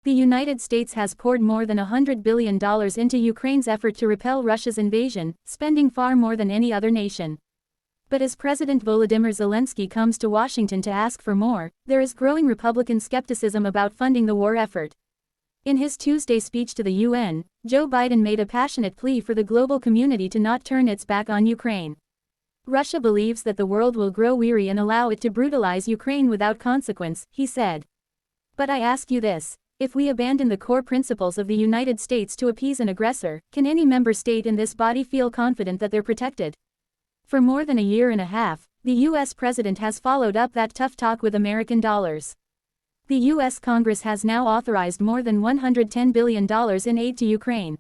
The United States has poured more than $100 billion into Ukraine's effort to repel Russia's invasion, spending far more than any other nation. But as President Volodymyr Zelensky comes to Washington to ask for more, there is growing Republican skepticism about funding the war effort. In his Tuesday speech to the UN, Joe Biden made a passionate plea for the global community to not turn its back on Ukraine. Russia believes that the world will grow weary and allow it to brutalize Ukraine without consequence, he said. But I ask you this. If we abandon the core principles of the United States to appease an aggressor, can any member state in this body feel confident that they're protected? For more than a year and a half, the U.S. president has followed up that tough talk with American dollars. The U.S. Congress has now authorized more than $110 billion in aid to Ukraine.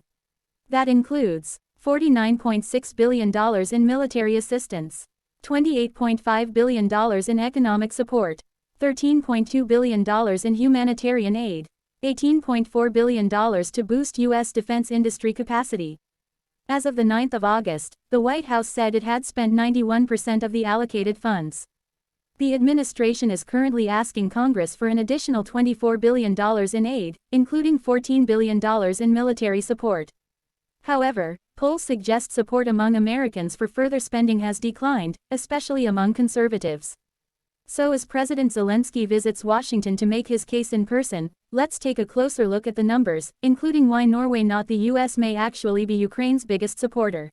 That includes $49.6 billion in military assistance, $28.5 billion in economic support, $13.2 billion in humanitarian aid, $18.4 billion to boost U.S. defense industry capacity. As of the 9th of August, the White House said it had spent 91% of the allocated funds. The administration is currently asking Congress for an additional $24 billion in aid, including $14 billion in military support. However, polls suggest support among Americans for further spending has declined, especially among conservatives. So as President Zelensky visits Washington to make his case in person, let's take a closer look at the numbers, including why Norway, not the US, may actually be Ukraine's biggest supporter.